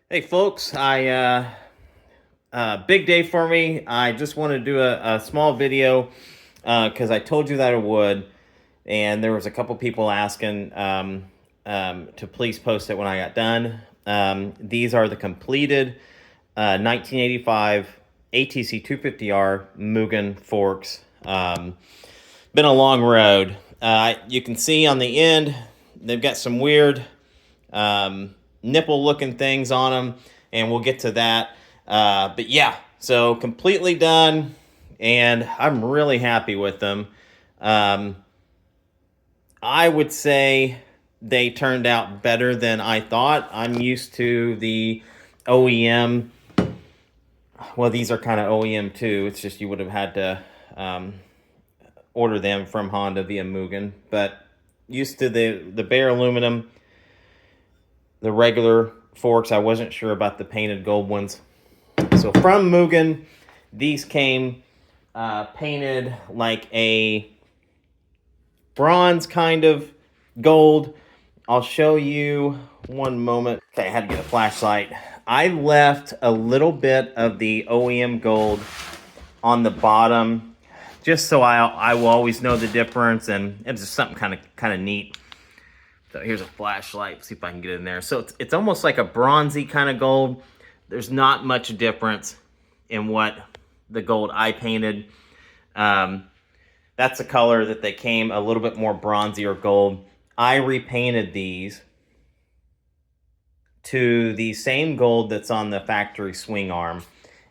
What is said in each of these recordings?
Hey folks, big day for me. I just want to do a small video because I told you that I would, and there was a couple people asking to please post it when I got done. These are the completed 1985 ATC 250R Mugen Forks. Been a long road. You can see on the end they've got some weird nipple looking things on them, and we'll get to that. But yeah, so completely done, and I'm really happy with them. I would say they turned out better than I thought. I'm used to the OEM. Well, these are kind of OEM too. It's just you would have had to order them from Honda via Mugen, but used to the bare aluminum, the regular forks. I wasn't sure about the painted gold ones. So from Mugen, these came painted like a bronze kind of gold. I'll show you one moment. Okay, I had to get a flashlight. I left a little bit of the OEM gold on the bottom just so I will always know the difference, and it's just something kind of neat. So here's a flashlight. See if I can get in there. So it's almost like a bronzy kind of gold. There's not much difference in what the gold I painted. That's the color that they came, a little bit more bronzy or gold. I repainted these to the same gold that's on the factory swing arm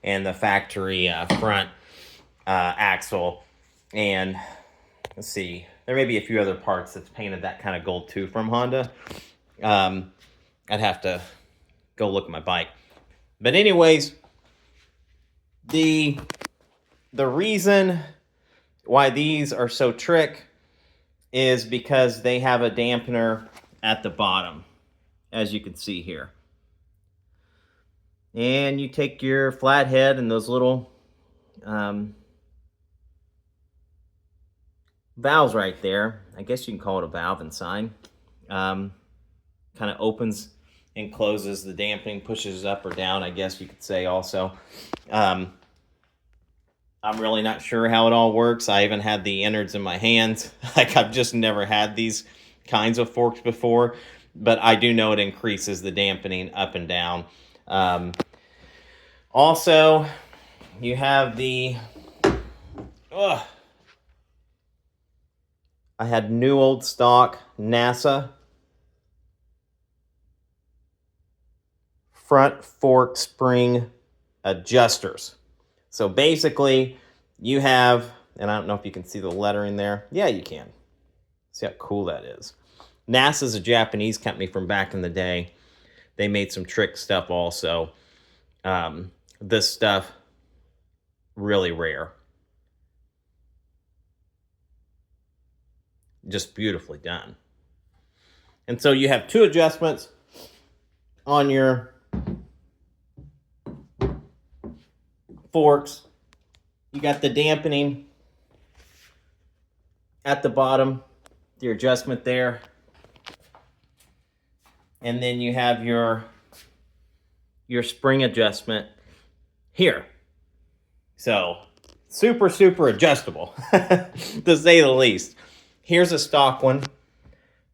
and the factory front axle. And let's see, there may be a few other parts that's painted that kind of gold too from Honda. I'd have to go look at my bike. But anyways, the reason why these are so trick is because they have a dampener at the bottom, as you can see here. And you take your flathead and those little valves right there. I guess you can call it a valve and sign. Kind of opens and closes the dampening, pushes up or down, I guess you could say also. I'm really not sure how it all works. I even had the innards in my hands. Like, I've just never had these kinds of forks before, but I do know it increases the dampening up and down. Also, you have the... I had new old stock NASA front fork spring adjusters. So basically you have, and I don't know if you can see the lettering there. Yeah, you can. See how cool that is. NASA's a Japanese company from back in the day. They made some trick stuff also. This stuff, really rare. Just beautifully done. And so you have two adjustments on your forks. You got the dampening at the bottom, your adjustment there. And then you have your spring adjustment here. So super, super adjustable, to say the least. Here's a stock one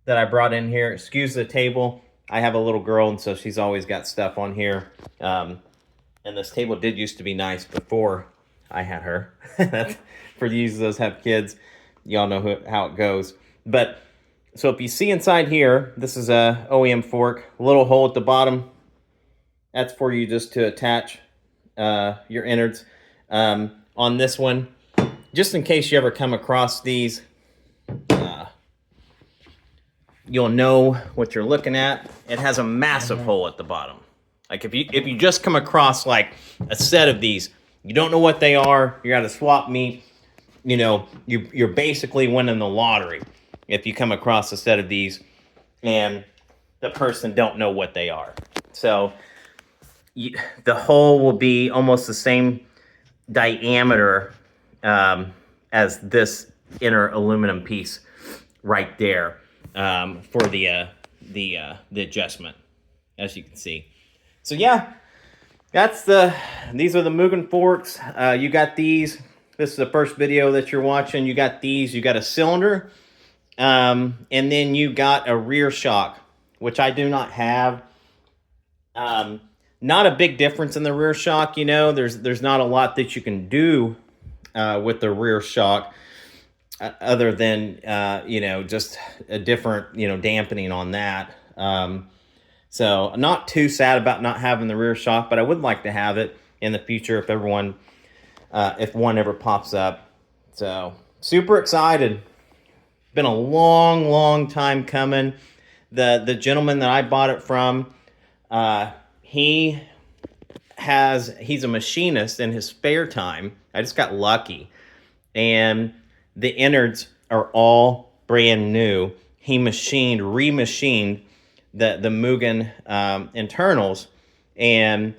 that I brought in here. Excuse the table. I have a little girl, and so she's always got stuff on here. And this table did used to be nice before I had her. That's for you those have kids. Y'all know how it goes. But so if you see inside here, this is a OEM fork. A little hole at the bottom. That's for you just to attach your innards. On this one, just in case you ever come across these, you'll know what you're looking at. It has a massive hole at the bottom. Like if you just come across like a set of these, you don't know what they are, you're at a swap meet, you know, you're basically winning the lottery if you come across a set of these and the person don't know what they are. So the hole will be almost the same diameter as this inner aluminum piece right there for the adjustment, as you can see. So yeah, these are the Mugen Forks. You got these. This is the first video that you're watching. You got these. You got a cylinder, and then you got a rear shock, which I do not have. Not a big difference in the rear shock. You know, there's not a lot that you can do with the rear shock, other than you know, just a different, you know, dampening on that. So I'm not too sad about not having the rear shock, but I would like to have it in the future if one ever pops up. So super excited. Been a long time coming. The gentleman that I bought it from, he's a machinist in his spare time. I just got lucky, and the innards are all brand new. He remachined the Mugen internals and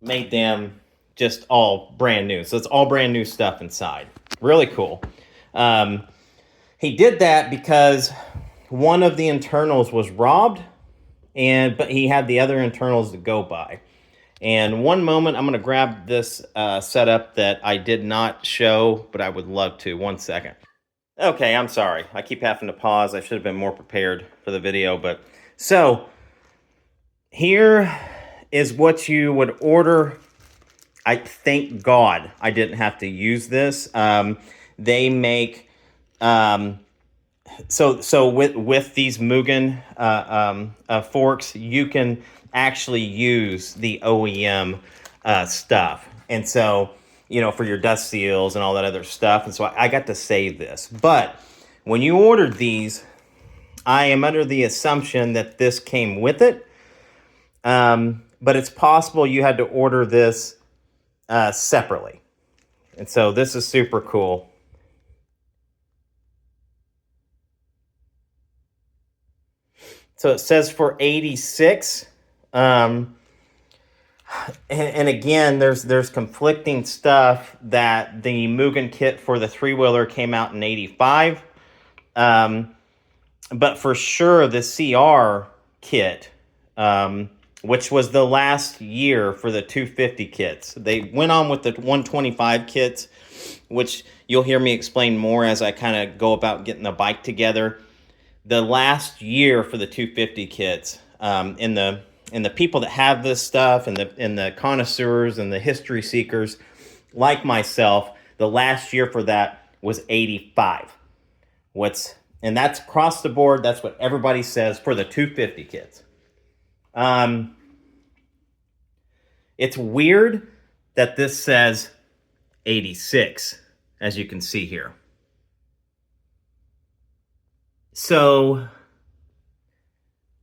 made them just all brand new. So it's all brand new stuff inside. Really cool. He did that because one of the internals was robbed, but he had the other internals to go by. And one moment, I'm going to grab this setup that I did not show, but I would love to. 1 second. Okay, I'm sorry. I keep having to pause. I should have been more prepared for the video. But so here is what you would order. I thank God I didn't have to use this. They make so with these Mugen forks, you can actually use the OEM stuff, and so, you know, for your dust seals and all that other stuff. And so I got to save this. But when you ordered these, I am under the assumption that this came with it. But it's possible you had to order this separately. And so this is super cool. So it says for 86. And again, there's conflicting stuff that the Mugen kit for the 3-wheeler came out in 85. But for sure, the CR kit, which was the last year for the 250 kits. They went on with the 125 kits, which you'll hear me explain more as I kind of go about getting the bike together. The last year for the 250 kits, and the people that have this stuff, and the connoisseurs and the history seekers like myself, the last year for that was 85. And that's across the board. That's what everybody says for the 250 kits. It's weird that this says 86, as you can see here. So,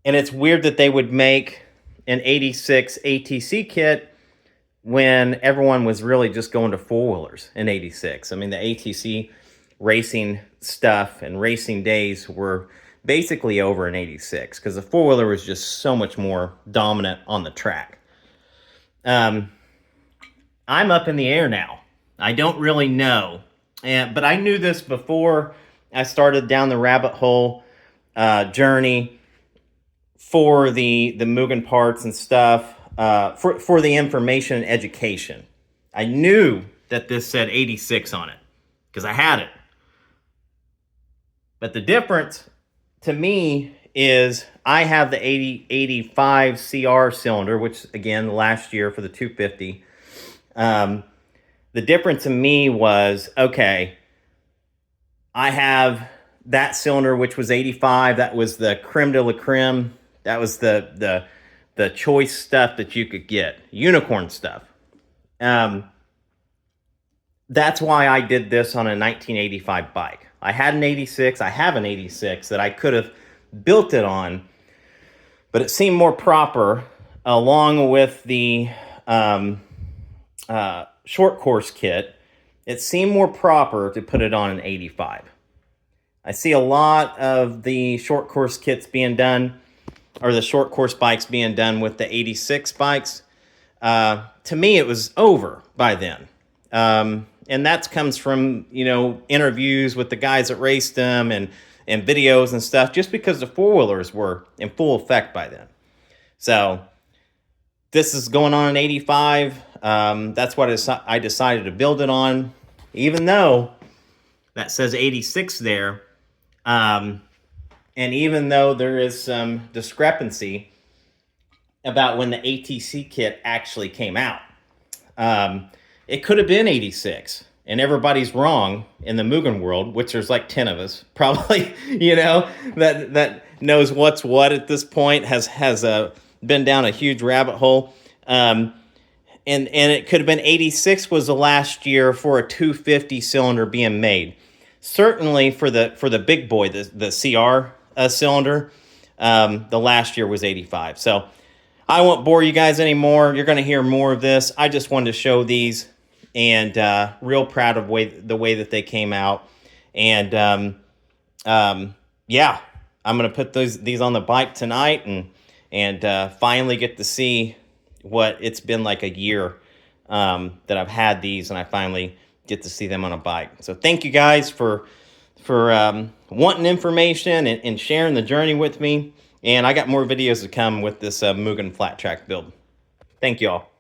and it's weird that they would make an 86 ATC kit when everyone was really just going to 4-wheelers in 86. I mean, the ATC racing stuff and racing days were basically over in 86 because the 4-wheeler was just so much more dominant on the track. I'm up in the air now. I don't really know. But I knew this before I started down the rabbit hole journey for the Mugen parts and stuff, for the information and education. I knew that this said 86 on it because I had it. But the difference to me is I have the 85 CR cylinder, which again, last year for the 250. The difference to me was, okay, I have that cylinder, which was 85. That was the creme de la creme. That was the choice stuff that you could get, unicorn stuff. That's why I did this on a 1985 bike. I had an 86. I have an 86 that I could have built it on, but it seemed more proper, along with the short course kit. It seemed more proper to put it on an 85. I see a lot of the short course kits being done, or the short course bikes being done with the 86 bikes. To me, it was over by then. And that comes from, you know, interviews with the guys that raced them and videos and stuff, just because the 4-wheelers were in full effect by then. So this is going on an 85. That's what I decided to build it on, even though that says 86 there. And even though there is some discrepancy about when the ATC kit actually came out. It could have been 86, and everybody's wrong in the Mugen world, which there's like 10 of us, probably, you know, that knows what's what at this point, has been down a huge rabbit hole. And it could have been 86 was the last year for a 250 cylinder being made. Certainly for the big boy, the CR cylinder, the last year was 85. So I won't bore you guys anymore. You're going to hear more of this. I just wanted to show these, and real proud of the way that they came out. And yeah, I'm going to put these on the bike tonight, and finally get to see what it's been like a year that I've had these, and I finally get to see them on a bike. So thank you guys for wanting information and sharing the journey with me. And I got more videos to come with this Mugen flat track build. Thank you all.